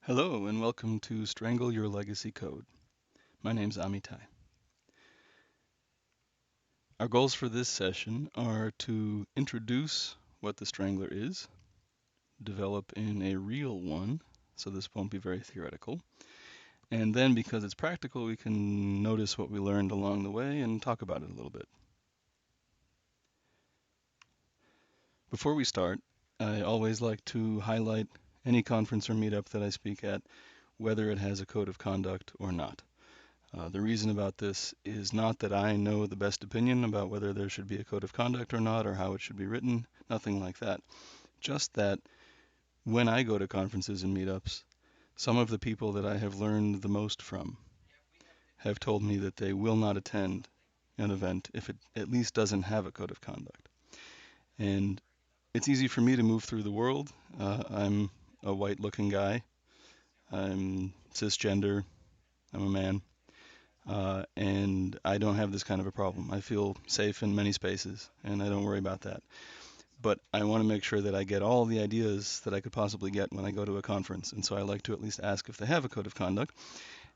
Hello and welcome to Strangle Your Legacy Code. My name's Amitai. Our goals for this session are to introduce what the Strangler is, develop in a real one, so this won't be very theoretical, and then because it's practical we can notice what we learned along the way and talk about it a little bit. Before we start, I always like to highlight any conference or meetup that I speak at, whether it has a code of conduct or not. The reason about this is not that I know the best opinion about whether there should be a code of conduct or not, or how it should be written, nothing like that. Just that when I go to conferences and meetups, some of the people that I have learned the most from have told me that they will not attend an event if it at least doesn't have a code of conduct. And it's easy for me to move through the world. I'm a white-looking guy. I'm cisgender. I'm a man. And I don't have this kind of a problem. I feel safe in many spaces, and I don't worry about that. But I want to make sure that I get all the ideas that I could possibly get when I go to a conference, and so I like to at least ask if they have a code of conduct.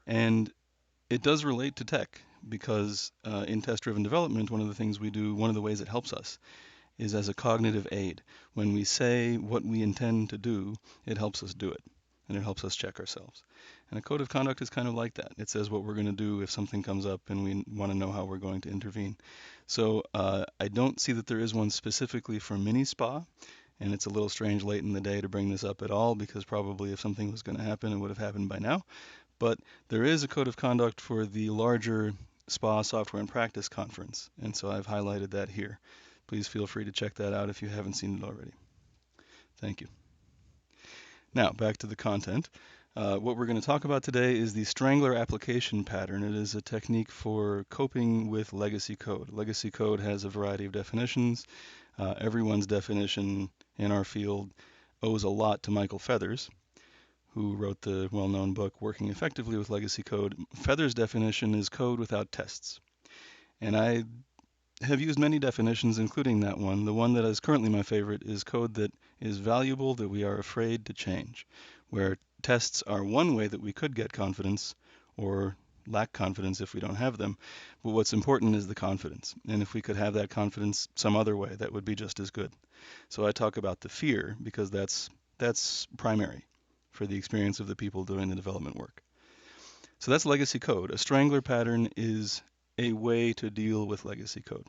And it does relate to tech, because in test-driven development, one of the things we do, one of the ways it helps us, is as a cognitive aid. When we say what we intend to do, it helps us do it, and it helps us check ourselves. And a code of conduct is kind of like that. It says what we're going to do if something comes up and we want to know how we're going to intervene. So I don't see that there is one specifically for mini spa, and it's a little strange late in the day to bring this up at all because probably if something was going to happen, it would have happened by now. But there is a code of conduct for the larger SPA Software and Practice Conference, and so I've highlighted that here. Please feel free to check that out if you haven't seen it already. Thank you. Now, back to the content. What we're going to talk about today is the Strangler application pattern. It is a technique for coping with legacy code. Legacy code has a variety of definitions. Everyone's definition in our field owes a lot to Michael Feathers, who wrote the well-known book Working Effectively with Legacy Code. Feathers' definition is code without tests. And I have used many definitions, including that one. The one that is currently my favorite is code that is valuable that we are afraid to change, where tests are one way that we could get confidence or lack confidence if we don't have them. But what's important is the confidence. And if we could have that confidence some other way, that would be just as good. So I talk about the fear because that's primary for the experience of the people doing the development work. So that's legacy code. A Strangler pattern is a way to deal with legacy code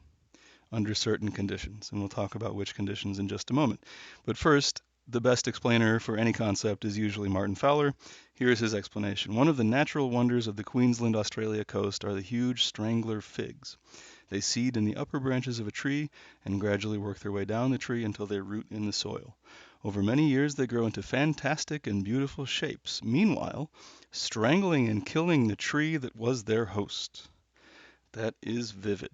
under certain conditions, and we'll talk about which conditions in just a moment. But first, the best explainer for any concept is usually Martin Fowler. Here's his explanation. One of the natural wonders of the Queensland, Australia coast are the huge Strangler figs. They seed in the upper branches of a tree and gradually work their way down the tree until they root in the soil. Over many years, they grow into fantastic and beautiful shapes, meanwhile, strangling and killing the tree that was their host. That is vivid.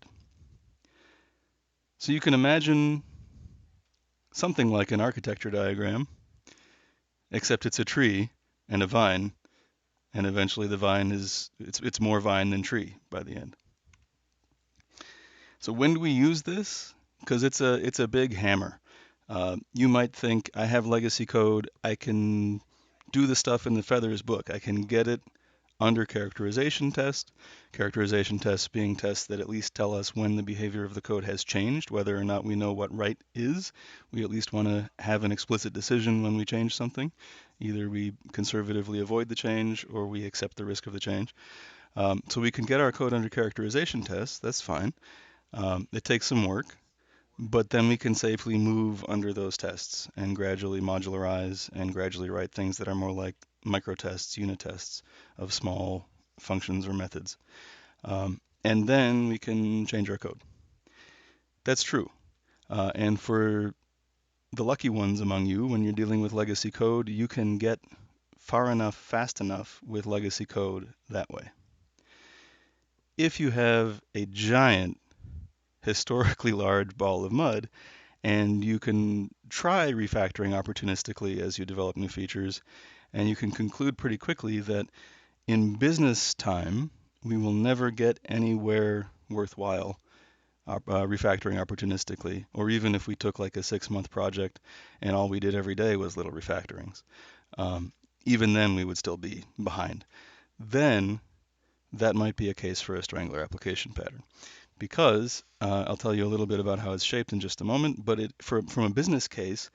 So you can imagine something like an architecture diagram, except it's a tree and a vine, and eventually the vine it's more vine than tree by the end. So when do we use this? Because it's a big hammer. You might think, I have legacy code, I can do the stuff in the Feathers book. I can get it under characterization tests being tests that at least tell us when the behavior of the code has changed, whether or not we know what right is. We at least want to have an explicit decision when we change something. Either we conservatively avoid the change or we accept the risk of the change. So we can get our code under characterization tests, that's fine. It takes some work, but then we can safely move under those tests and gradually modularize and gradually write things that are more like microtests, unit tests of small functions or methods. And then we can change our code. That's true. And for the lucky ones among you, when you're dealing with legacy code, you can get far enough, fast enough with legacy code that way. If you have a giant, historically large ball of mud, and you can try refactoring opportunistically as you develop new features, and you can conclude pretty quickly that in business time, we will never get anywhere worthwhile refactoring opportunistically, or even if we took like a 6-month project and all we did every day was little refactorings. even then we would still be behind. Then that might be a case for a Strangler application pattern. Because I'll tell you a little bit about how it's shaped in just a moment, but from a business case,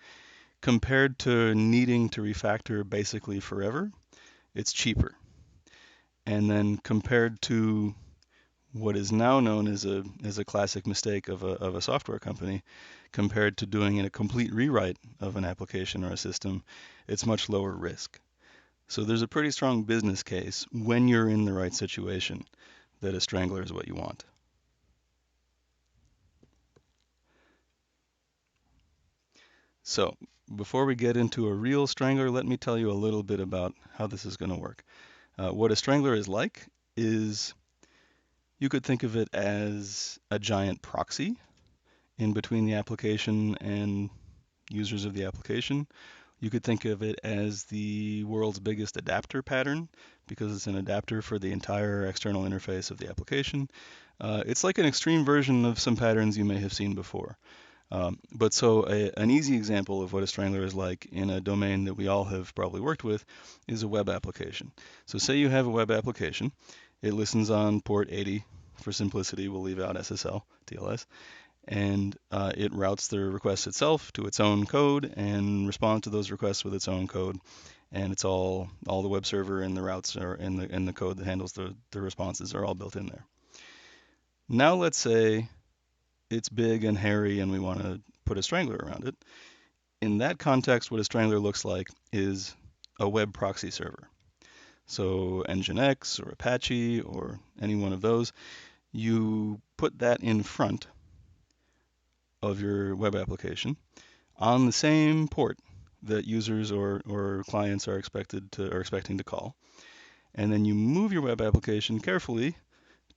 compared to needing to refactor basically forever, it's cheaper. And then compared to what is now known as a classic mistake of a software company, compared to doing a complete rewrite of an application or a system, it's much lower risk. So there's a pretty strong business case when you're in the right situation that a Strangler is what you want. So before we get into a real Strangler, let me tell you a little bit about how this is going to work. What a Strangler is like is you could think of it as a giant proxy in between the application and users of the application. You could think of it as the world's biggest adapter pattern because it's an adapter for the entire external interface of the application. It's like an extreme version of some patterns you may have seen before. But so an easy example of what a Strangler is like in a domain that we all have probably worked with is a web application. So say you have a web application. It listens on port 80. For simplicity, we'll leave out SSL, TLS. And it routes the request itself to its own code and responds to those requests with its own code. And it's all the web server and the routes are and the code that handles the responses are all built in there. Now let's say it's big and hairy and we want to put a Strangler around it. In that context, what a Strangler looks like is a web proxy server. So Nginx or Apache or any one of those, you put that in front of your web application on the same port that users or clients are expecting to call. And then you move your web application carefully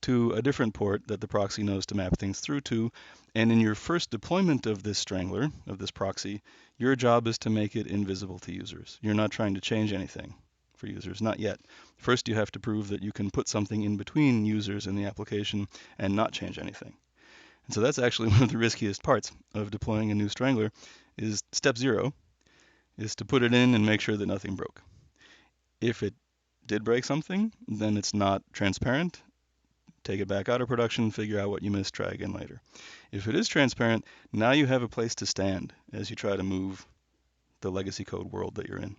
to a different port that the proxy knows to map things through to. And in your first deployment of this Strangler, of this proxy, your job is to make it invisible to users. You're not trying to change anything for users, not yet. First, you have to prove that you can put something in between users in the application and not change anything. And so that's actually one of the riskiest parts of deploying a new Strangler is step 0 is to put it in and make sure that nothing broke. If it did break something, then it's not transparent. Take it back out of production, figure out what you missed, try again later. If it is transparent, now you have a place to stand as you try to move the legacy code world that you're in.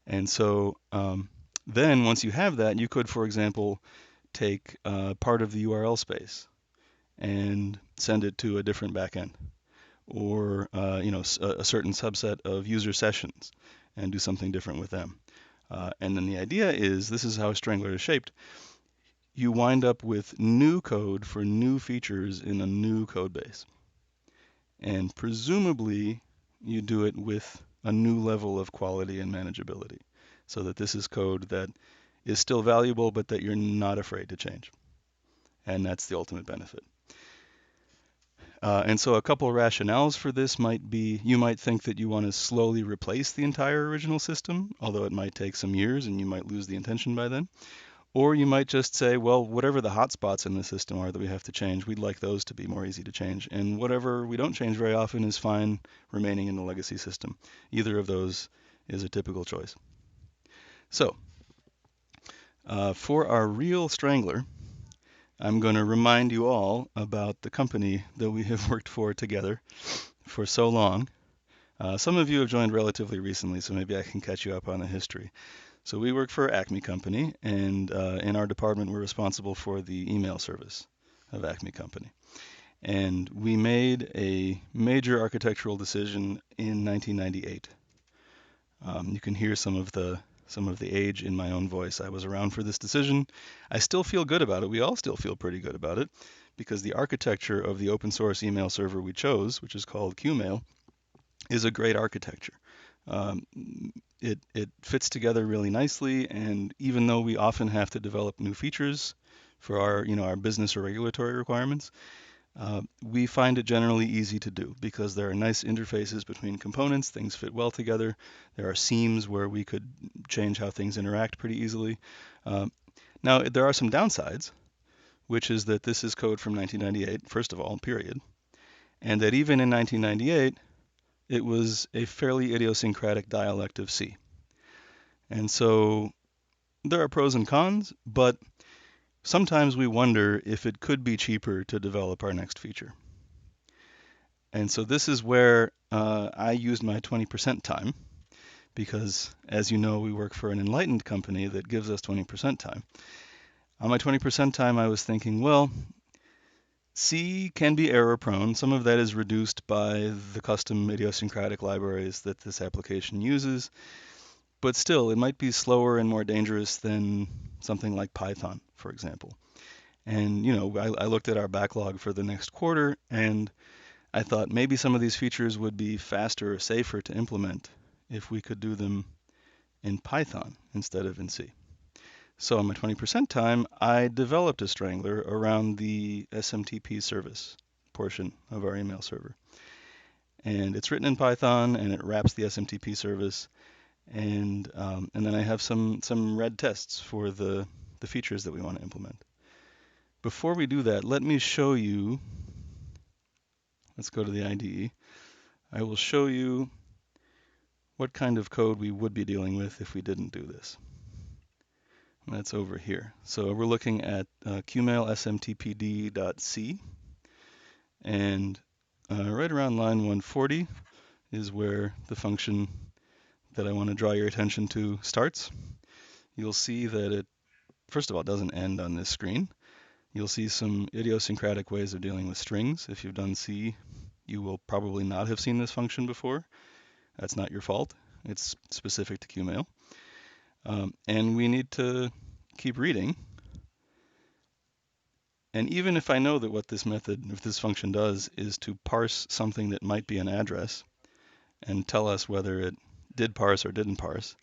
And so then once you have that, you could, for example, take part of the URL space and send it to a different backend, or a certain subset of user sessions and do something different with them. And then the idea is, this is how Strangler is shaped. You wind up with new code for new features in a new code base. And presumably, you do it with a new level of quality and manageability, so that this is code that is still valuable, but that you're not afraid to change. And that's the ultimate benefit. And so a couple of rationales for this might be, you might think that you want to slowly replace the entire original system, although it might take some years and you might lose the intention by then. Or you might just say, well, whatever the hotspots in the system are that we have to change, we'd like those to be more easy to change. And whatever we don't change very often is fine remaining in the legacy system. Either of those is a typical choice. So for our real Strangler, I'm going to remind you all about the company that we have worked for together for so long. Some of you have joined relatively recently, so maybe I can catch you up on the history. So we work for Acme Company, and in our department, we're responsible for the email service of Acme Company. And we made a major architectural decision in 1998. You can hear some of the age in my own voice. I was around for this decision. I still feel good about it. We all still feel pretty good about it, because the architecture of the open source email server we chose, which is called qmail, is a great architecture. It fits together really nicely, and even though we often have to develop new features for our business or regulatory requirements, we find it generally easy to do because there are nice interfaces between components. Things fit well together. There are seams where we could change how things interact pretty easily. Now, there are some downsides, which is that this is code from 1998, first of all, period, and that even in 1998, it was a fairly idiosyncratic dialect of C. And so there are pros and cons, but sometimes we wonder if it could be cheaper to develop our next feature. And so this is where I used my 20% time, because as you know, we work for an enlightened company that gives us 20% time. On my 20% time, I was thinking, well, C can be error prone. Some of that is reduced by the custom idiosyncratic libraries that this application uses, but still, it might be slower and more dangerous than something like Python, for example. And I looked at our backlog for the next quarter, and I thought maybe some of these features would be faster or safer to implement if we could do them in Python instead of in C. So on my 20% time, I developed a Strangler around the SMTP service portion of our email server. And it's written in Python, and it wraps the SMTP service. And then I have some red tests for the features that we want to implement. Before we do that, let me show you. Let's go to the IDE. I will show you what kind of code we would be dealing with if we didn't do this. That's over here. So we're looking at qmail smtpd.c, and right around line 140 is where the function that I want to draw your attention to starts. You'll see that it, first of all, doesn't end on this screen. You'll see some idiosyncratic ways of dealing with strings. If you've done C, you will probably not have seen this function before. That's not your fault. It's specific to qmail. And we need to keep reading. And even if I know that what this function does is to parse something that might be an address and tell us whether it did parse or didn't parse,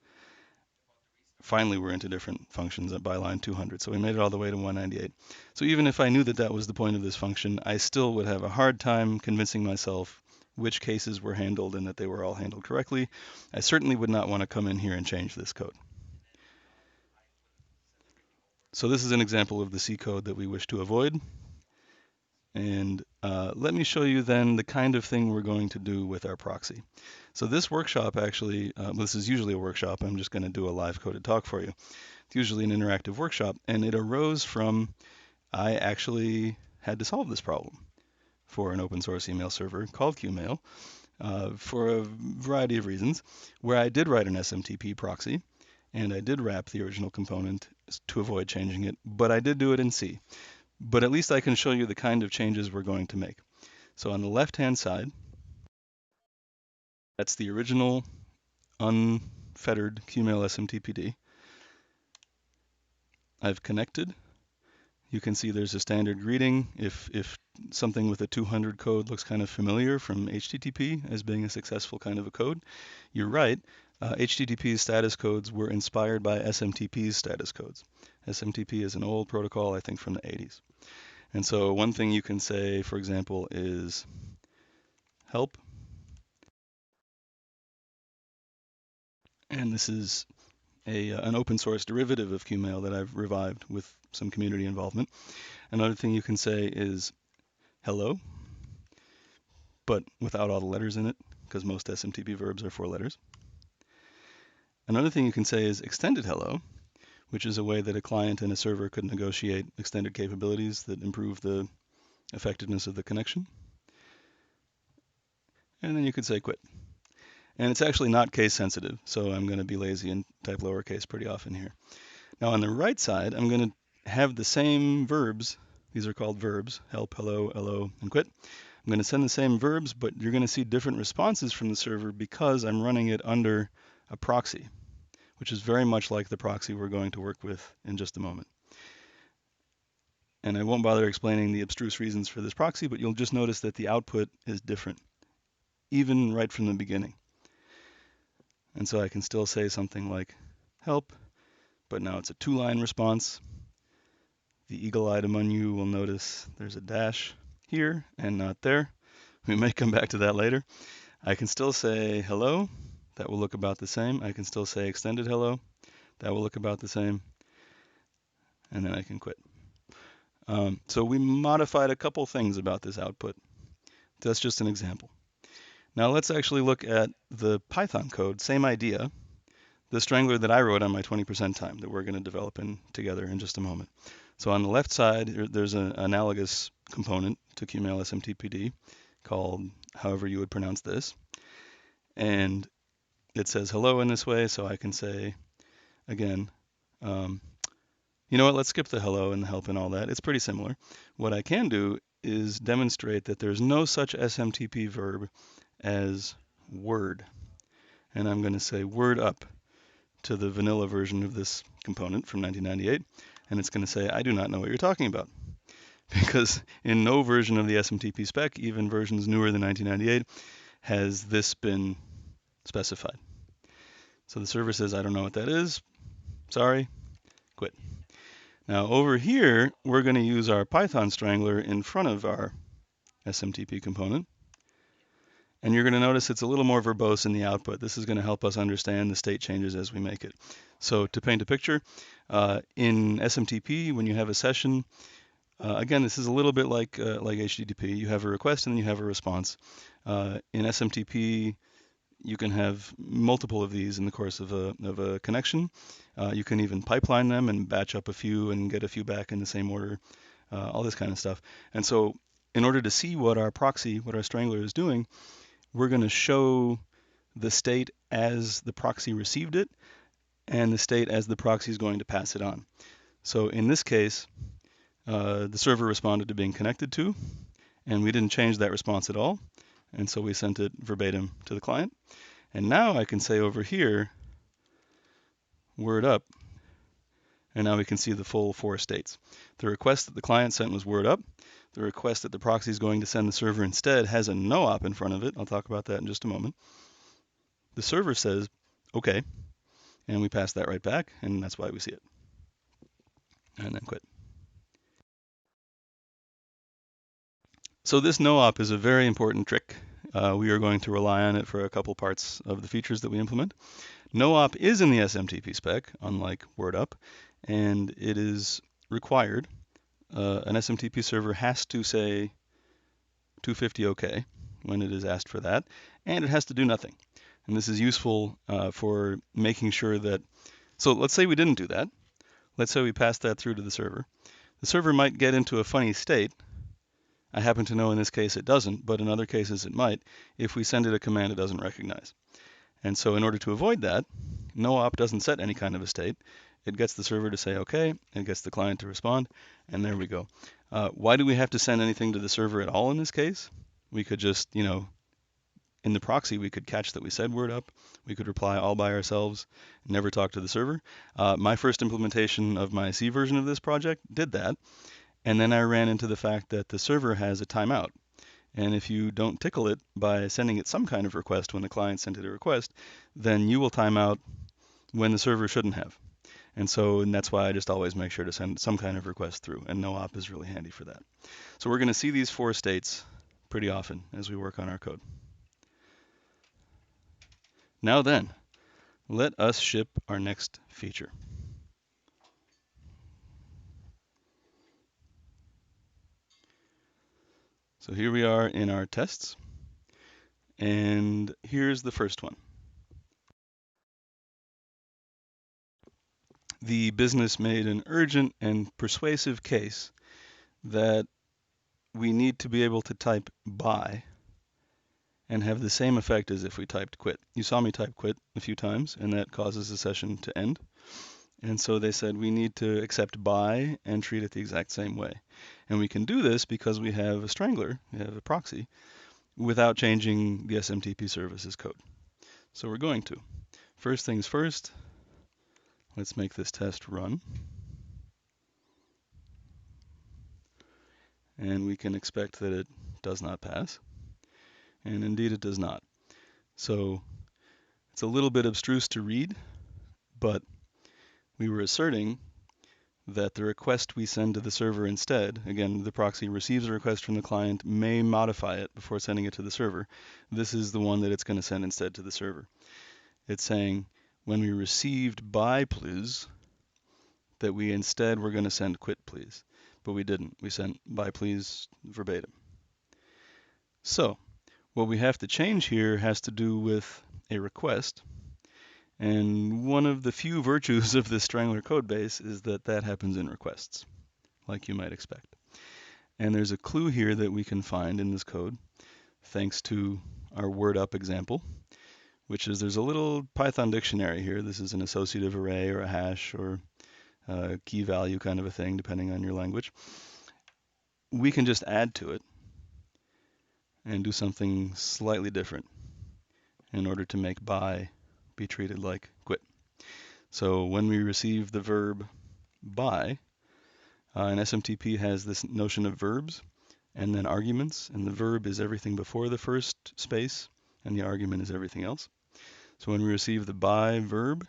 finally we're into different functions by line 200. So we made it all the way to 198. So even if I knew that that was the point of this function, I still would have a hard time convincing myself which cases were handled and that they were all handled correctly. I certainly would not want to come in here and change this code. So this is an example of the C code that we wish to avoid. And let me show you then the kind of thing we're going to do with our proxy. So this workshop actually, this is usually a workshop. I'm just going to do a live coded talk for you. It's usually an interactive workshop, and it arose from I actually had to solve this problem for an open source email server called qmail for a variety of reasons, where I did write an SMTP proxy, and I did wrap the original component to avoid changing it, but I did do it in C. But at least I can show you the kind of changes we're going to make. So on the left-hand side, that's the original unfettered qmail SMTPD. I've connected. You can see there's a standard greeting. If something with a 200 code looks kind of familiar from HTTP as being a successful kind of a code, you're right. HTTP's status codes were inspired by SMTP's status codes. SMTP is an old protocol, I think, from the 80s. And so one thing you can say, for example, is help. And this is an open source derivative of qmail that I've revived with some community involvement. Another thing you can say is hello, but without all the letters in it, because most SMTP verbs are 4 letters. Another thing you can say is extended hello, which is a way that a client and a server could negotiate extended capabilities that improve the effectiveness of the connection. And then you could say quit. And it's actually not case sensitive, so I'm going to be lazy and type lowercase pretty often here. Now on the right side, I'm going to have the same verbs. These are called verbs, help, hello, and quit. I'm going to send the same verbs, but you're going to see different responses from the server because I'm running it under a proxy, which is very much like the proxy we're going to work with in just a moment. And I won't bother explaining the abstruse reasons for this proxy, but you'll just notice that the output is different, even right from the beginning. And so I can still say something like help, but now it's a 2-line response. The eagle-eyed among you will notice there's a dash here and not there. We may come back to that later. I can still say hello. That will look about the same. I can still say extended hello. That will look about the same. And then I can quit. So we modified a couple things about this output. That's just an example. Now let's actually look at the Python code, same idea. the Strangler that I wrote on my 20% time that we're going to develop together in just a moment. So on the left side, there's an analogous component to qmail SMTPD called however you would pronounce this. And it says hello in this way, so I can say, again, you know what, let's skip the hello and the help and all that. It's pretty similar. What I can do is demonstrate that there's no such SMTP verb as word. And I'm going to say word up to the vanilla version of this component from 1998. And it's going to say, I do not know what you're talking about. Because in no version of the SMTP spec, even versions newer than 1998, has this been specified. So the server says, I don't know what that is. Sorry, quit. Now over here, we're going to use our Python Strangler in front of our SMTP component. And you're going to notice it's a little more verbose in the output. This is going to help us understand the state changes as we make it. So to paint a picture, in SMTP, when you have a session, again, this is a little bit like HTTP. You have a request and then you have a response. In SMTP, you can have multiple of these in the course of a connection. You can even pipeline them and batch up a few and get a few back in the same order, all this kind of stuff. And so in order to see what our proxy, what our Strangler is doing, we're going to show the state as the proxy received it and the state as the proxy is going to pass it on. So in this case, the server responded to being connected to, and we didn't change that response at all. And so we sent it verbatim to the client. And now I can say over here, word up, and now we can see the full 4 states. The request that the client sent was word up. The request that the proxy is going to send the server instead has a no op in front of it. I'll talk about that in just a moment. The server says, okay, and we pass that right back, and that's why we see it. And then quit. So this no op is a very important trick. We are going to rely on it for a couple parts of the features that we implement. No op is in the SMTP spec, unlike word up, and it is required. An SMTP server has to say 250 OK when it is asked for that, and it has to do nothing. And this is useful for making sure that, so let's say we didn't do that. Let's say we passed that through to the server. The server might get into a funny state. I happen to know in this case it doesn't, but in other cases it might, if we send it a command it doesn't recognize. And so in order to avoid that, no op doesn't set any kind of a state. It gets the server to say OK, it gets the client to respond, and there we go. Why do we have to send anything to the server at all in this case? We could just, in the proxy, we could catch that we said word up. We could reply all by ourselves, never talk to the server. My first implementation of my C version of this project did that. And then I ran into the fact that the server has a timeout. And if you don't tickle it by sending it some kind of request when the client sent it a request, then you will time out when the server shouldn't have. And that's why I just always make sure to send some kind of request through, and no op is really handy for that. So we're going to see these 4 states pretty often as we work on our code. Now then, let us ship our next feature. So here we are in our tests, and here's the first one. The business made an urgent and persuasive case that we need to be able to type bye and have the same effect as if we typed quit. You saw me type quit a few times, and that causes the session to end. And so they said we need to accept bye and treat it the exact same way. And we can do this because we have a Strangler, we have a proxy, without changing the SMTP services code. So we're going to. First things first, let's make this test run. And we can expect that it does not pass. And indeed it does not. So it's a little bit abstruse to read, but we were asserting that the request we send to the server instead, again, the proxy receives a request from the client, may modify it before sending it to the server. This is the one that it's going to send instead to the server. It's saying, when we received bye please, that we instead were going to send quit please. But we didn't. We sent bye please verbatim. So what we have to change here has to do with a request. And one of the few virtues of this Strangler code base is that that happens in requests, like you might expect. And there's a clue here that we can find in this code, thanks to our word up example, which is there's a little Python dictionary here. This is an associative array or a hash or a key value kind of a thing, depending on your language. We can just add to it and do something slightly different in order to make buy be treated like quit. So when we receive the verb buy, an SMTP has this notion of verbs and then arguments, and the verb is everything before the first space, and the argument is everything else. So when we receive the buy verb,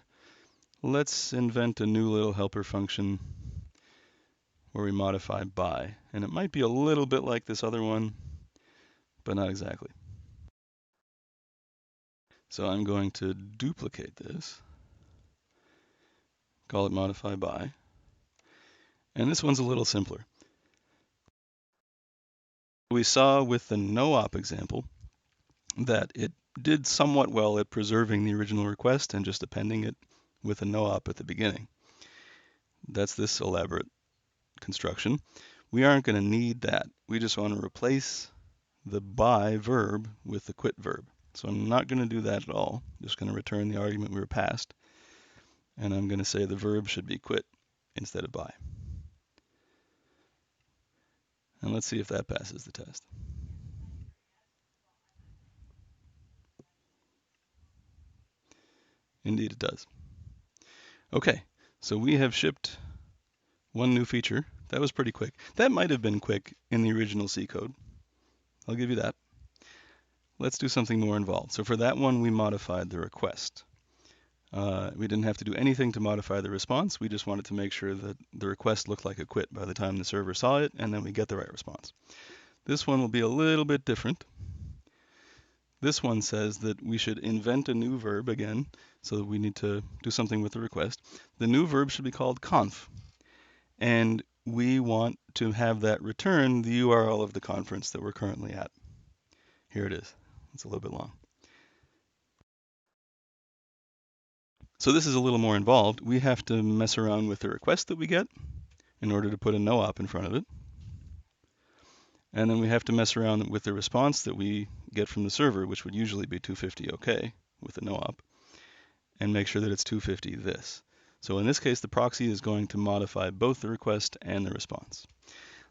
let's invent a new little helper function where we modify buy. And it might be a little bit like this other one, but not exactly. So I'm going to duplicate this, call it modify by, and this one's a little simpler. We saw with the no-op example that it did somewhat well at preserving the original request and just appending it with a no-op at the beginning. That's this elaborate construction. We aren't going to need that. We just want to replace the by verb with the quit verb. So I'm not going to do that at all. I'm just going to return the argument we were passed. And I'm going to say the verb should be quit instead of buy. And let's see if that passes the test. Indeed it does. Okay, so we have shipped one new feature. That was pretty quick. That might have been quick in the original C code. I'll give you that. Let's do something more involved. So for that one, we modified the request. We didn't have to do anything to modify the response. We just wanted to make sure that the request looked like a quit by the time the server saw it, and then we get the right response. This one will be a little bit different. This one says that we should invent a new verb again, so that we need to do something with the request. The new verb should be called conf, and we want to have that return the URL of the conference that we're currently at. Here it is. It's a little bit long. So this is a little more involved. We have to mess around with the request that we get in order to put a no-op in front of it. And then we have to mess around with the response that we get from the server, which would usually be 250 OK with a no-op, and make sure that it's 250 this. So in this case, the proxy is going to modify both the request and the response.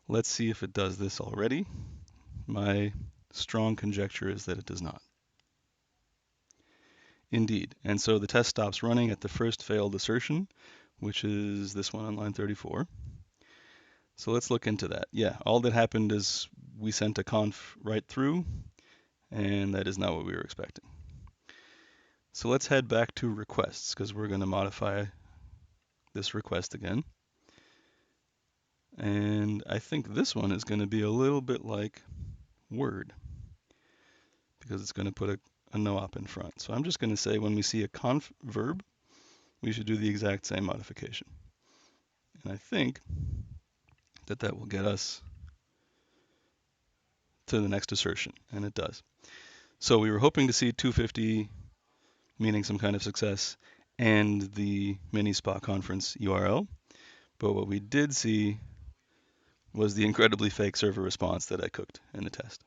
Let's see if it does this already. My strong conjecture is that it does not. Indeed. And so the test stops running at the first failed assertion, which is this one on line 34. So let's look into that. Yeah, all that happened is we sent a conf right through, and that is not what we were expecting. So let's head back to requests, because we're going to modify this request again. And I think this one is going to be a little bit like Word, because it's going to put a no-op in front. So I'm just going to say when we see a conf verb, we should do the exact same modification. And I think that that will get us to the next assertion, and it does. So we were hoping to see 250, meaning some kind of success, and the mini SPA conference URL. But what we did see was the incredibly fake server response that I cooked in the test.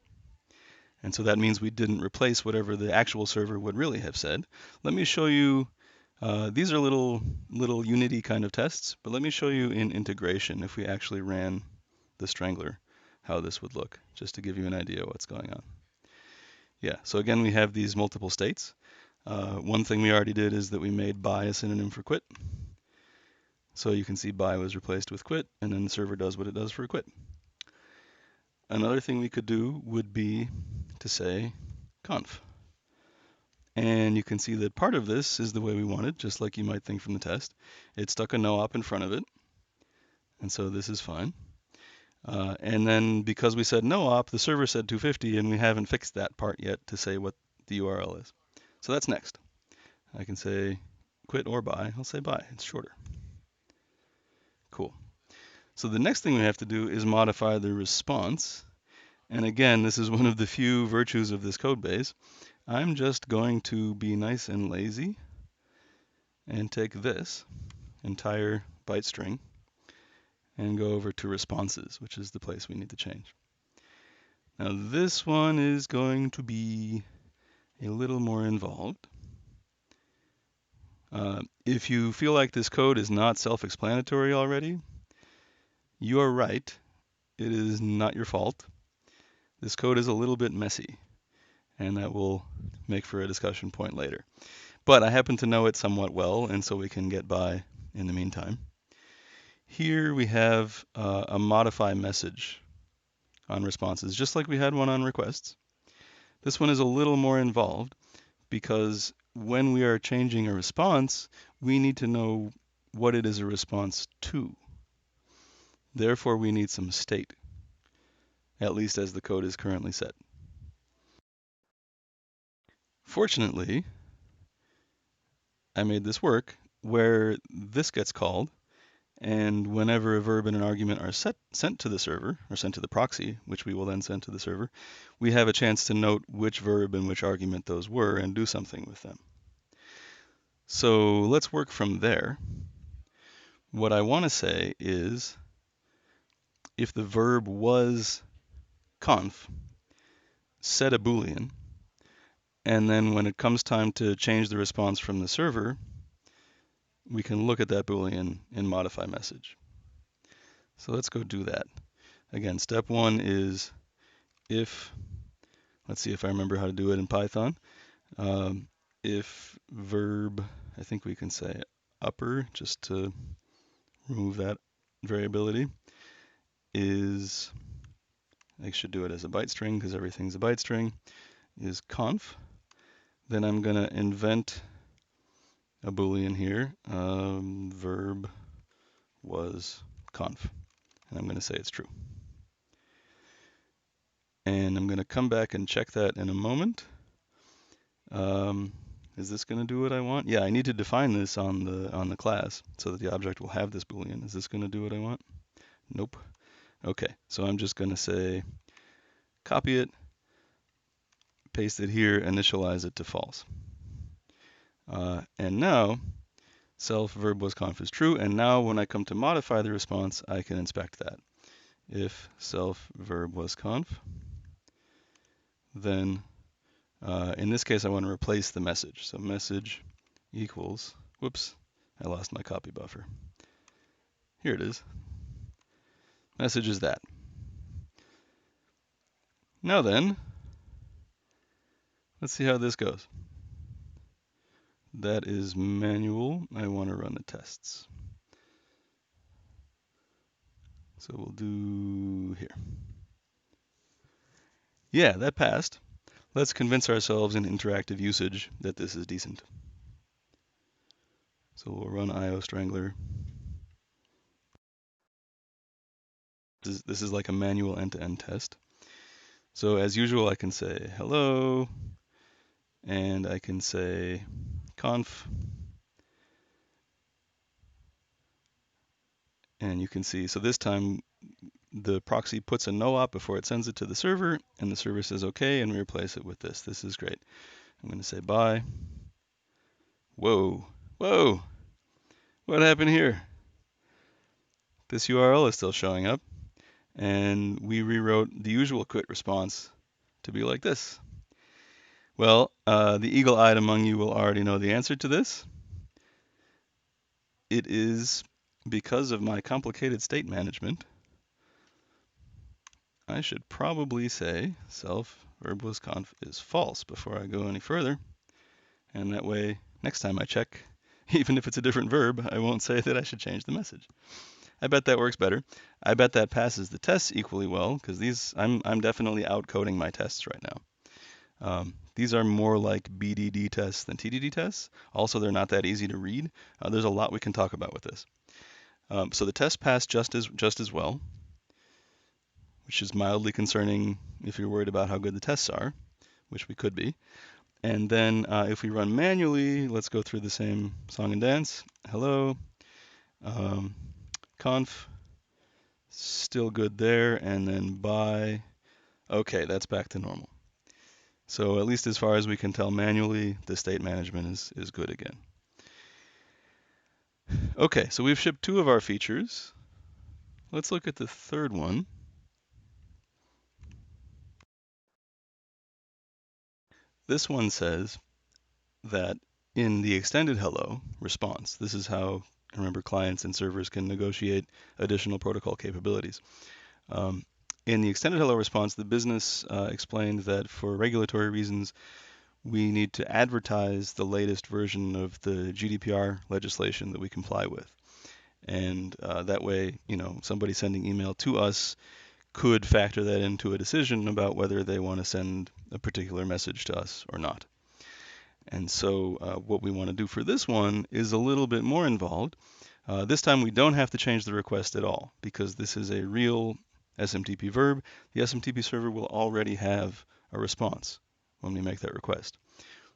And so that means we didn't replace whatever the actual server would really have said. Let me show you, these are little Unity kind of tests, but let me show you in integration if we actually ran the Strangler, how this would look, just to give you an idea of what's going on. Yeah, so again, we have these multiple states. One thing we already did is that we made buy a synonym for quit. So you can see buy was replaced with quit, and then the server does what it does for quit. Another thing we could do would be to say conf. And you can see that part of this is the way we want it, just like you might think from the test. It stuck a no-op in front of it, and so this is fine. And then because we said no-op, the server said 250, and we haven't fixed that part yet to say what the URL is. So that's next. I can say quit or buy. I'll say buy. It's shorter. Cool. So the next thing we have to do is modify the response. And again, this is one of the few virtues of this code base. I'm just going to be nice and lazy and take this entire byte string and go over to responses, which is the place we need to change. Now this one is going to be a little more involved. If you feel like this code is not self-explanatory already, you are right. It is not your fault. This code is a little bit messy, and that will make for a discussion point later. But I happen to know it somewhat well, and so we can get by in the meantime. Here we have a modify message on responses, just like we had one on requests. This one is a little more involved because when we are changing a response, we need to know what it is a response to. Therefore, we need some state, at least as the code is currently set. Fortunately, I made this work where this gets called, and whenever a verb and an argument are sent to the server, or sent to the proxy, which we will then send to the server, we have a chance to note which verb and which argument those were and do something with them. So let's work from there. What I want to say is, if the verb was conf, set a Boolean, and then when it comes time to change the response from the server, we can look at that Boolean in modify message. So let's go do that. Again, step one is if, let's see if I remember how to do it in Python. If verb, I think we can say upper, just to remove that variability, is, I should do it as a byte string because everything's a byte string, is conf. Then I'm going to invent a Boolean here. Verb was conf. And I'm going to say it's true. And I'm going to come back and check that in a moment. Is this going to do what I want? Yeah, I need to define this on the class so that the object will have this Boolean. Is this going to do what I want? Nope. Okay, so I'm just going to say copy it, paste it here, initialize it to false. And now self verb was conf is true, and now when I come to modify the response, I can inspect that. If self verb was conf, then in this case I want to replace the message. So message equals, whoops, I lost my copy buffer. Here it is. Message is that. Now then, let's see how this goes. That is manual. I want to run the tests. So we'll do here. Yeah, that passed. Let's convince ourselves in interactive usage that this is decent. So we'll run IO Strangler. This is like a manual end-to-end test. So as usual, I can say hello, and I can say conf. And you can see, so this time the proxy puts a no-op before it sends it to the server, and the server says okay, and we replace it with this. This is great. I'm going to say bye. Whoa, whoa, what happened here? This URL is still showing up, and we rewrote the usual quit response to be like this. Well, the eagle-eyed among you will already know the answer to this. It is because of my complicated state management. I should probably say self verb was conf is false before I go any further. And that way, next time I check, even if it's a different verb, I won't say that I should change the message. I bet that works better. I bet that passes the tests equally well, because I'm definitely outcoding my tests right now. These are more like BDD tests than TDD tests. Also, they're not that easy to read. There's a lot we can talk about with this. So the test passed just as well, which is mildly concerning if you're worried about how good the tests are, which we could be. And then if we run manually, let's go through the same song and dance. Hello, conf, still good there, and then bye. Okay, that's back to normal. So at least as far as we can tell manually, the state management is good again. Okay, so we've shipped 2 of our features. Let's look at the third one. This one says that in the extended hello response, this is how, remember, clients and servers can negotiate additional protocol capabilities. In the extended hello response, the business explained that for regulatory reasons, we need to advertise the latest version of the GDPR legislation that we comply with. And that way, somebody sending email to us could factor that into a decision about whether they want to send a particular message to us or not. And so what we want to do for this one is a little bit more involved. This time we don't have to change the request at all because this is a real SMTP verb. The SMTP server will already have a response when we make that request.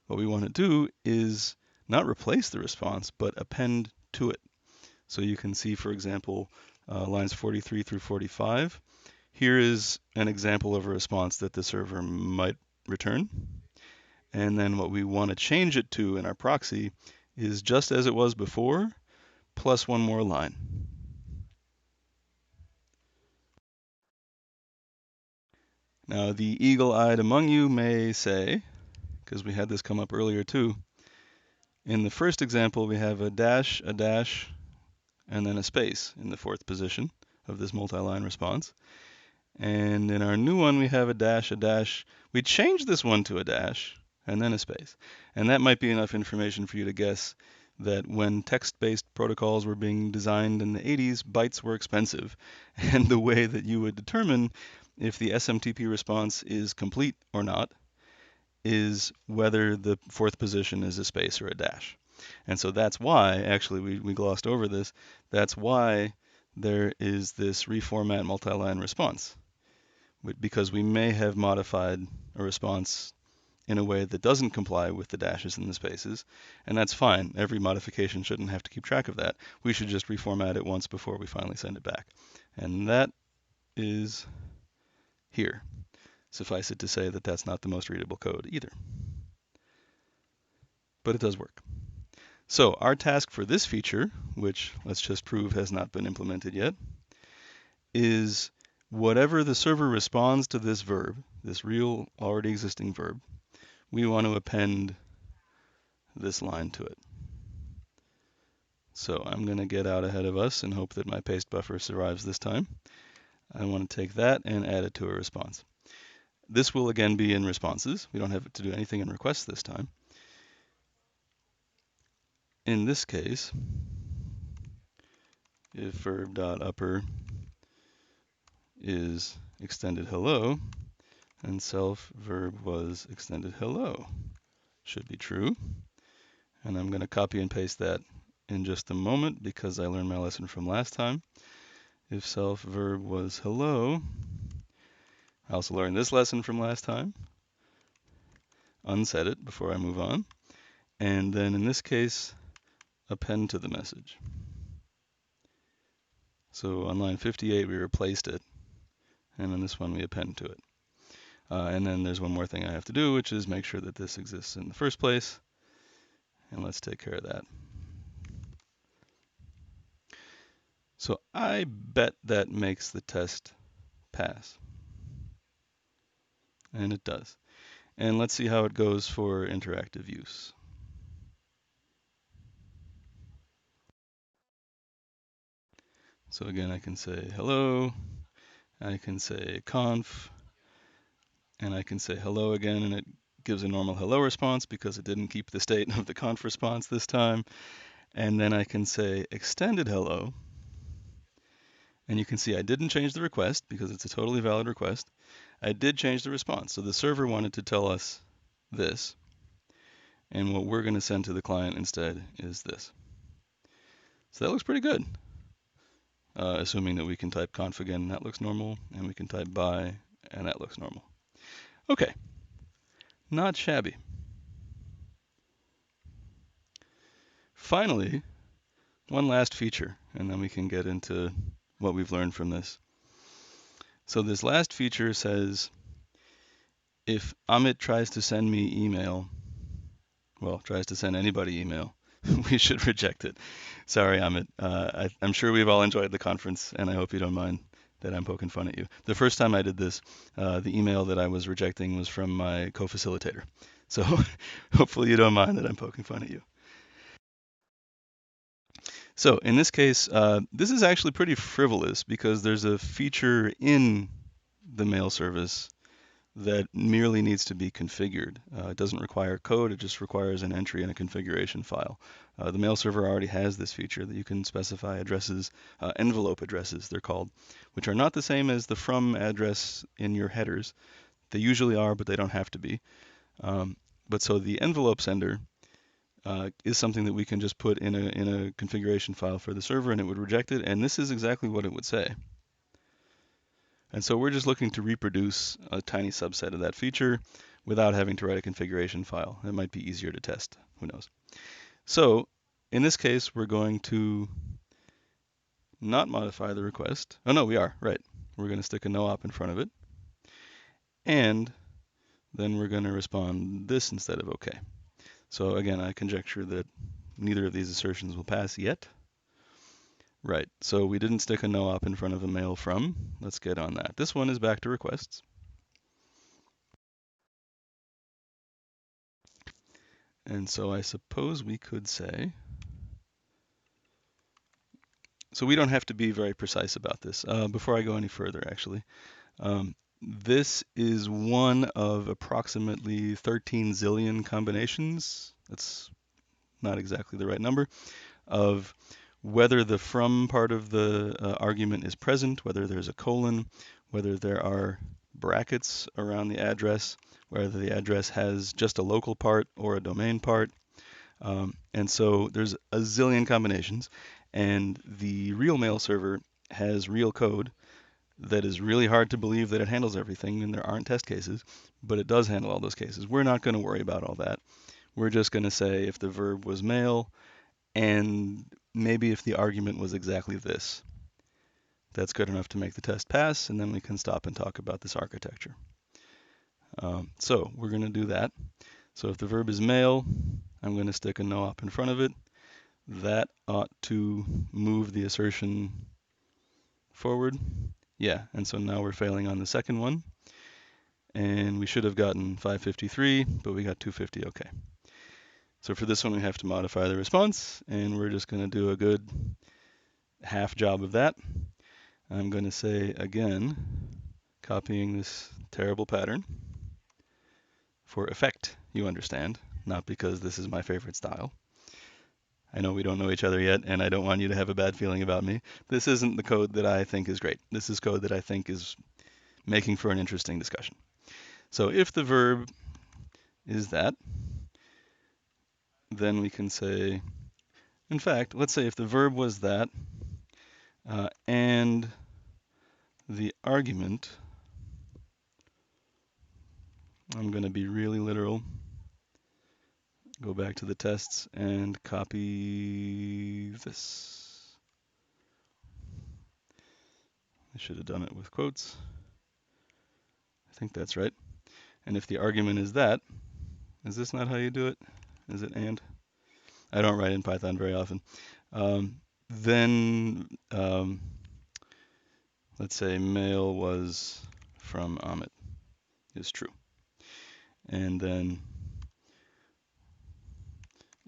What we want to do is not replace the response, but append to it. So you can see, for example, lines 43 through 45. Here is an example of a response that the server might return. And then what we want to change it to in our proxy is just as it was before, plus one more line. Now, the eagle-eyed among you may say, because we had this come up earlier too, in the first example, we have a dash, and then a space in the 4th position of this multi-line response. And in our new one, we have a dash. We changed this one to a dash and then a space. And that might be enough information for you to guess that when text-based protocols were being designed in the 80s, bytes were expensive. And the way that you would determine if the SMTP response is complete or not is whether the 4th position is a space or a dash. And so that's why, actually, we glossed over this, that's why there is this reformat multi-line response. Because we may have modified a response in a way that doesn't comply with the dashes and the spaces, and that's fine. Every modification shouldn't have to keep track of that. We should just reformat it once before we finally send it back. And that is here. Suffice it to say that that's not the most readable code either. But it does work. So our task for this feature, which let's just prove has not been implemented yet, is whatever the server responds to this verb, this real already existing verb, we want to append this line to it. So I'm going to get out ahead of us and hope that my paste buffer survives this time. I want to take that and add it to a response. This will again be in responses. We don't have to do anything in requests this time. In this case, if verb.upper is extended hello, and self verb was extended hello should be true. And I'm going to copy and paste that in just a moment because I learned my lesson from last time. If self verb was hello, I also learned this lesson from last time. Unset it before I move on. And then in this case, append to the message. So on line 58, we replaced it. And on this one, we append to it. And then there's one more thing I have to do, which is make sure that this exists in the first place. And let's take care of that. So I bet that makes the test pass. And it does. And let's see how it goes for interactive use. So again, I can say hello, I can say conf, and I can say hello again, and it gives a normal hello response because it didn't keep the state of the conf response this time. And then I can say extended hello, and you can see I didn't change the request because it's a totally valid request. I did change the response. So the server wanted to tell us this, and what we're going to send to the client instead is this. So that looks pretty good. Assuming that we can type conf again, and that looks normal, and we can type by, and that looks normal. Okay, not shabby. Finally, one last feature, and then we can get into what we've learned from this. So this last feature says, if Amit tries to send me email, well, tries to send anybody email, we should reject it. Sorry, Amit. I'm sure we've all enjoyed the conference, and I hope you don't mind that I'm poking fun at you. The first time I did this, the email that I was rejecting was from my co-facilitator. So hopefully you don't mind that I'm poking fun at you. So in this case, this is actually pretty frivolous because there's a feature in the mail service that merely needs to be configured. It doesn't require code, it just requires an entry in a configuration file. The mail server already has this feature that you can specify addresses, envelope addresses they're called, which are not the same as the from address in your headers. They usually are, but they don't have to be. But so the envelope sender is something that we can just put in a configuration file for the server and it would reject it, and this is exactly what it would say. And so we're just looking to reproduce a tiny subset of that feature without having to write a configuration file. It might be easier to test, who knows. So in this case, we're going to not modify the request. Oh no, we are, right. We're going to stick a no op in front of it. And then we're going to respond this instead of OK. So again, I conjecture that neither of these assertions will pass yet. Right, so we didn't stick a no op in front of a mail from. Let's get on that. This one is back to requests. And so I suppose we could say, so we don't have to be very precise about this. Before I go any further, actually, this is one of approximately 13 zillion combinations. That's not exactly the right number, of whether the from part of the argument is present, whether there's a colon, whether there are brackets around the address, whether the address has just a local part or a domain part. And so there's a zillion combinations, and the real mail server has real code that is really hard to believe that it handles everything, and there aren't test cases, but it does handle all those cases. We're not going to worry about all that. We're just going to say if the verb was mail, and maybe if the argument was exactly this. That's good enough to make the test pass, and then we can stop and talk about this architecture. So we're going to do that. So if the verb is mail, I'm going to stick a no op in front of it. That ought to move the assertion forward. Yeah, and so now we're failing on the second one. And we should have gotten 553, but we got 250, okay. So for this one, we have to modify the response, and we're just going to do a good half job of that. I'm going to say again, copying this terrible pattern for effect, you understand, not because this is my favorite style. I know we don't know each other yet, and I don't want you to have a bad feeling about me. This isn't the code that I think is great. This is code that I think is making for an interesting discussion. So if the verb is that, then we can say, in fact, let's say if the verb was that, and the argument, I'm going to be really literal, go back to the tests and copy this. I should have done it with quotes. I think that's right. And if the argument is that, is this not how you do it? Is it and? I don't write in Python very often. Then let's say mail was from Amit is true. And then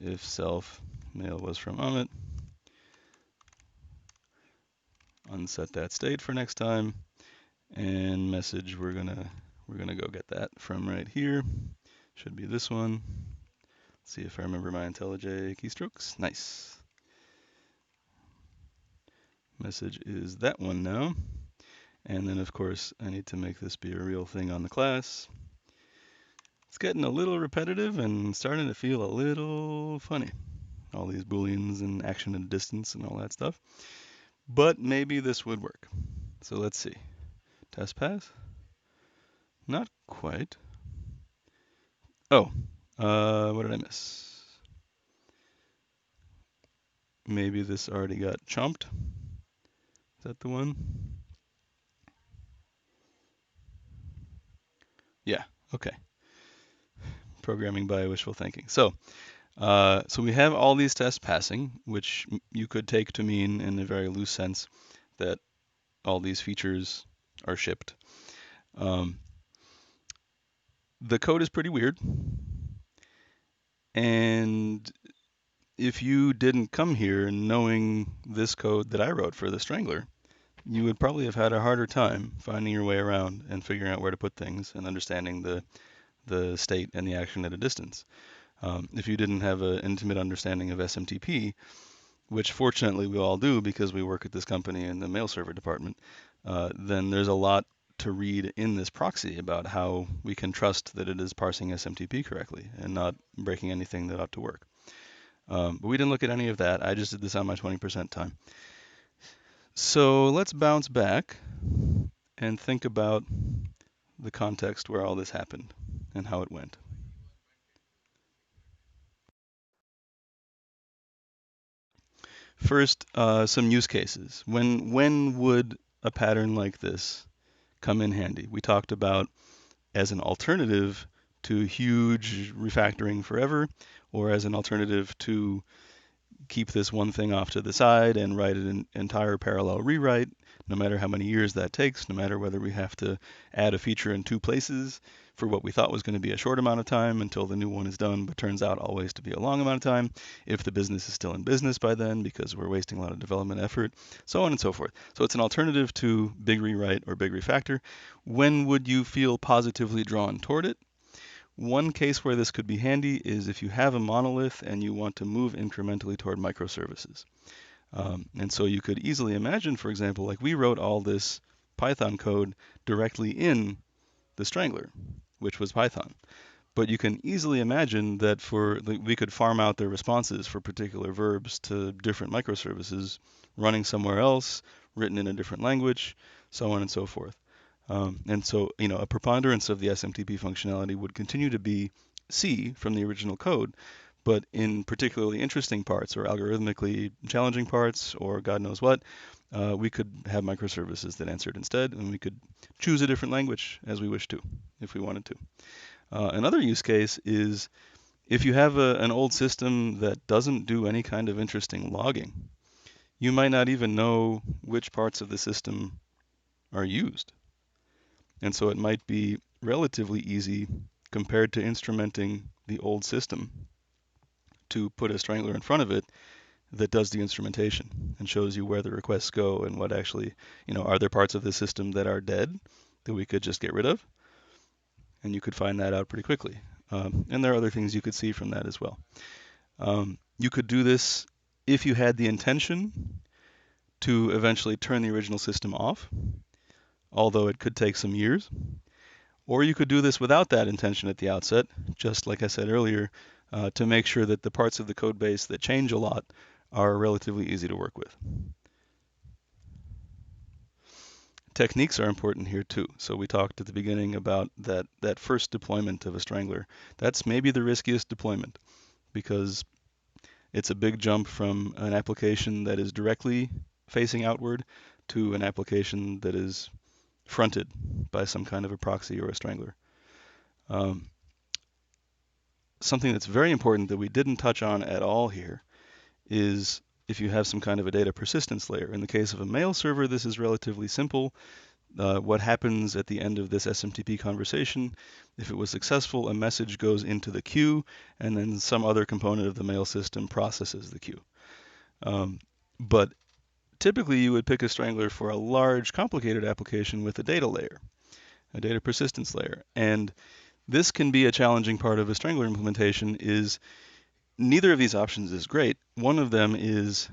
if self mail was from Amit, unset that state for next time. And message, we're gonna go get that from right here. Should be this one. Let's see if I remember my IntelliJ keystrokes. Nice. Message is that one now. And then of course I need to make this be a real thing on the class. It's getting a little repetitive and starting to feel a little funny. All these booleans and action at a distance and all that stuff. But maybe this would work. So let's see. Test pass? Not quite. Oh, what did I miss? Maybe this already got chomped. Is that the one? Yeah, okay. Programming by wishful thinking. So So we have all these tests passing, which you could take to mean, in a very loose sense, that all these features are shipped. Um, the code is pretty weird, and if you didn't come here knowing this code that I wrote for the Strangler, you would probably have had a harder time finding your way around and figuring out where to put things and understanding the state and the action at a distance. If you didn't have an intimate understanding of SMTP, which fortunately we all do because we work at this company in the mail server department, then there's a lot to read in this proxy about how we can trust that it is parsing SMTP correctly and not breaking anything that ought to work. But we didn't look at any of that. I just did this on my 20% time. So let's bounce back and think about the context where all this happened and how it went. First, some use cases. When would a pattern like this come in handy? We talked about as an alternative to huge refactoring forever, or as an alternative to keep this one thing off to the side and write an entire parallel rewrite, no matter how many years that takes, no matter whether we have to add a feature in two places for what we thought was going to be a short amount of time until the new one is done, but turns out always to be a long amount of time, if the business is still in business by then because we're wasting a lot of development effort, so on and so forth. So it's an alternative to big rewrite or big refactor. When would you feel positively drawn toward it? One case where this could be handy is if you have a monolith and you want to move incrementally toward microservices. And so you could easily imagine, for example, like we wrote all this Python code directly in the Strangler, which was Python. But you can easily imagine that we could farm out the responses for particular verbs to different microservices running somewhere else, written in a different language, so on and so forth. And so, a preponderance of the SMTP functionality would continue to be C from the original code, but in particularly interesting parts or algorithmically challenging parts or God knows what, we could have microservices that answered instead, and we could choose a different language as we wish to, if we wanted to. Another use case is if you have an old system that doesn't do any kind of interesting logging, you might not even know which parts of the system are used. And so it might be relatively easy compared to instrumenting the old system to put a Strangler in front of it that does the instrumentation and shows you where the requests go and what actually, are there parts of the system that are dead that we could just get rid of? And you could find that out pretty quickly. And there are other things you could see from that as well. You could do this if you had the intention to eventually turn the original system off, although it could take some years. Or you could do this without that intention at the outset, just like I said earlier, to make sure that the parts of the code base that change a lot are relatively easy to work with. Techniques are important here too. So we talked at the beginning about that first deployment of a Strangler. That's maybe the riskiest deployment because it's a big jump from an application that is directly facing outward to an application that is fronted by some kind of a proxy or a Strangler. Something that's very important that we didn't touch on at all here is if you have some kind of a data persistence layer. In the case of a mail server, this is relatively simple. What happens at the end of this SMTP conversation, if it was successful, a message goes into the queue, and then some other component of the mail system processes the queue. But typically, you would pick a Strangler for a large, complicated application with a data layer, a data persistence layer. And this can be a challenging part of a Strangler implementation is neither of these options is great. One of them is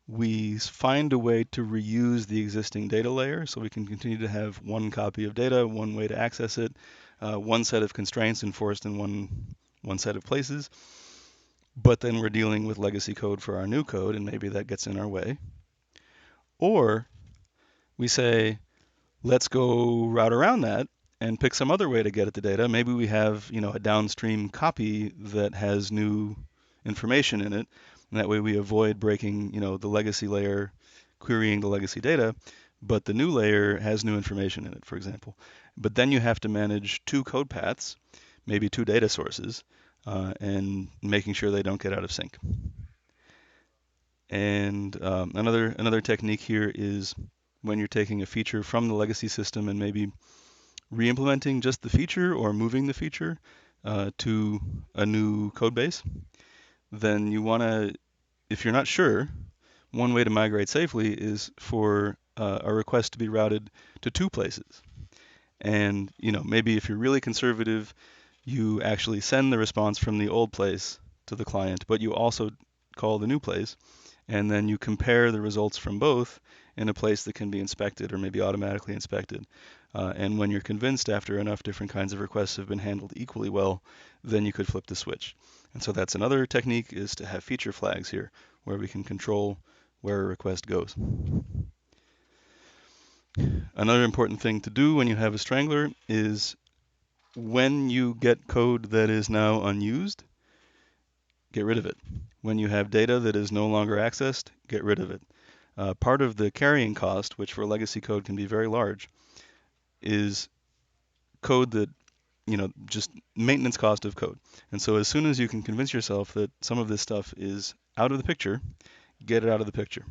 we find a way to reuse the existing data layer so we can continue to have one copy of data, one way to access it, one set of constraints enforced in one set of places. But then we're dealing with legacy code for our new code, and maybe that gets in our way. Or we say, let's go route around that and pick some other way to get at the data. Maybe we have, a downstream copy that has new information in it. And that way we avoid breaking, the legacy layer, querying the legacy data, but the new layer has new information in it, for example. But then you have to manage two code paths, maybe two data sources, and making sure they don't get out of sync. And another technique here is when you're taking a feature from the legacy system and maybe re-implementing just the feature or moving the feature to a new code base, then you want to, if you're not sure, one way to migrate safely is for a request to be routed to two places. And maybe if you're really conservative, you actually send the response from the old place to the client, but you also call the new place, and then you compare the results from both in a place that can be inspected or maybe automatically inspected. And when you're convinced after enough different kinds of requests have been handled equally well, then you could flip the switch. And so that's another technique, is to have feature flags here where we can control where a request goes. Another important thing to do when you have a Strangler is when you get code that is now unused, get rid of it. When you have data that is no longer accessed, get rid of it. Part of the carrying cost, which for legacy code can be very large, is code that, just maintenance cost of code. And so as soon as you can convince yourself that some of this stuff is out of the picture, get it out of the picture.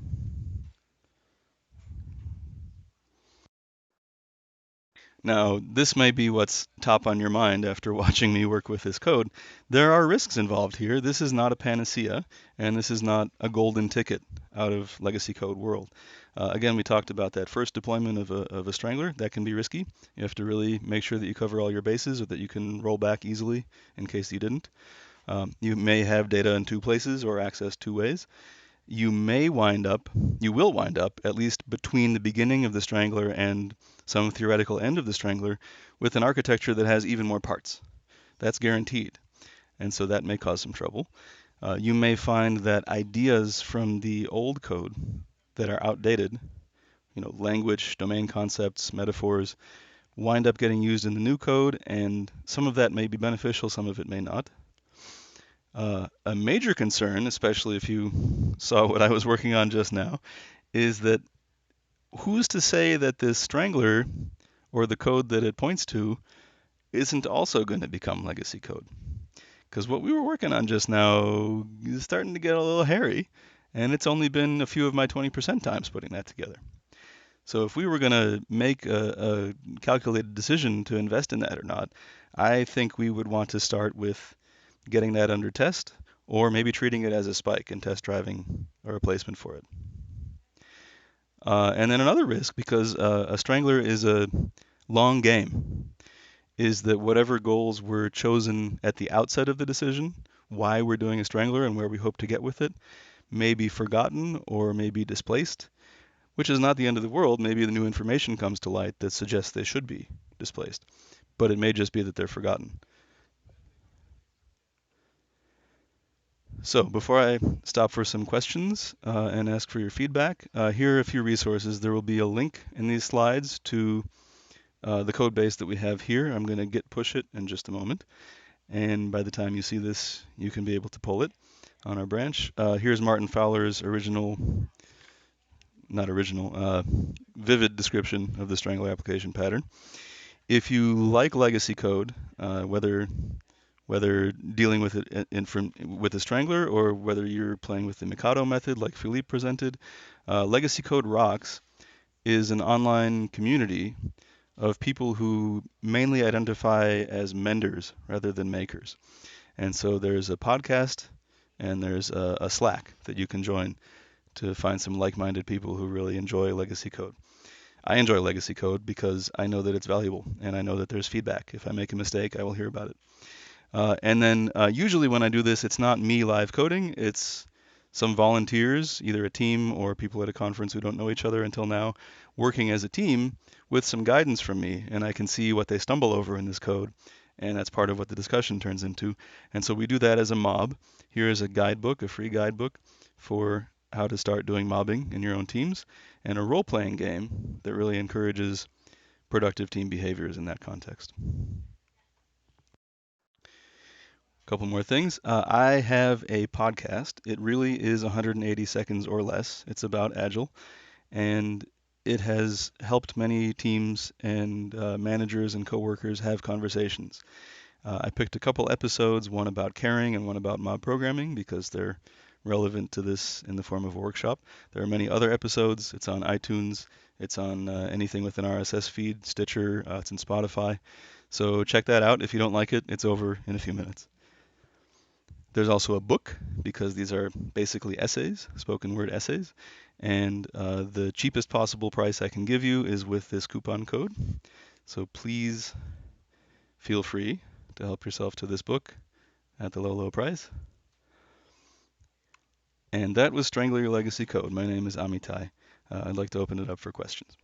Now, this may be what's top on your mind after watching me work with this code. There are risks involved here. This is not a panacea, and this is not a golden ticket out of legacy code world. Again, we talked about that first deployment of a Strangler. That can be risky. You have to really make sure that you cover all your bases or that you can roll back easily in case you didn't. You may have data in two places or access two ways. You will wind up, at least between the beginning of the Strangler and some theoretical end of the Strangler, with an architecture that has even more parts. That's guaranteed. And so that may cause some trouble. You may find that ideas from the old code that are outdated, language, domain concepts, metaphors, wind up getting used in the new code, and some of that may be beneficial, some of it may not. A major concern, especially if you saw what I was working on just now, is that who's to say that this Strangler or the code that it points to isn't also going to become legacy code? Because what we were working on just now is starting to get a little hairy, and it's only been a few of my 20% times putting that together. So if we were going to make a calculated decision to invest in that or not, I think we would want to start with getting that under test, or maybe treating it as a spike and test driving a replacement for it. And then another risk, because a Strangler is a long game, is that whatever goals were chosen at the outset of the decision, why we're doing a Strangler and where we hope to get with it, may be forgotten or may be displaced, which is not the end of the world. Maybe the new information comes to light that suggests they should be displaced, but it may just be that they're forgotten. So before I stop for some questions and ask for your feedback, here are a few resources. There will be a link in these slides to the code base that we have here. I'm going to git push it in just a moment. And by the time you see this, you can be able to pull it on our branch. Here's Martin Fowler's vivid description of the Strangler application pattern. If you like legacy code, whether dealing with it with a Strangler or whether you're playing with the Mikado method like Philippe presented, Legacy Code Rocks is an online community of people who mainly identify as menders rather than makers. And so there's a podcast and there's a Slack that you can join to find some like-minded people who really enjoy legacy code. I enjoy legacy code because I know that it's valuable and I know that there's feedback. If I make a mistake, I will hear about it. And then usually when I do this, it's not me live coding. It's some volunteers, either a team or people at a conference who don't know each other until now, working as a team with some guidance from me. And I can see what they stumble over in this code. And that's part of what the discussion turns into. And so we do that as a mob. Here is a guidebook, a free guidebook for how to start doing mobbing in your own teams, and a role-playing game that really encourages productive team behaviors in that context. Couple more things. I have a podcast. It really is 180 seconds or less. It's about Agile, and it has helped many teams and managers and coworkers have conversations. I picked a couple episodes, one about caring and one about mob programming, because they're relevant to this in the form of a workshop. There are many other episodes. It's on iTunes. It's on anything with an RSS feed, Stitcher. It's in Spotify. So check that out. If you don't like it, it's over in a few minutes. There's also a book, because these are basically essays, spoken word essays. And the cheapest possible price I can give you is with this coupon code. So please feel free to help yourself to this book at the low, low price. And that was Strangler Your Legacy Code. My name is Amitai. I'd like to open it up for questions.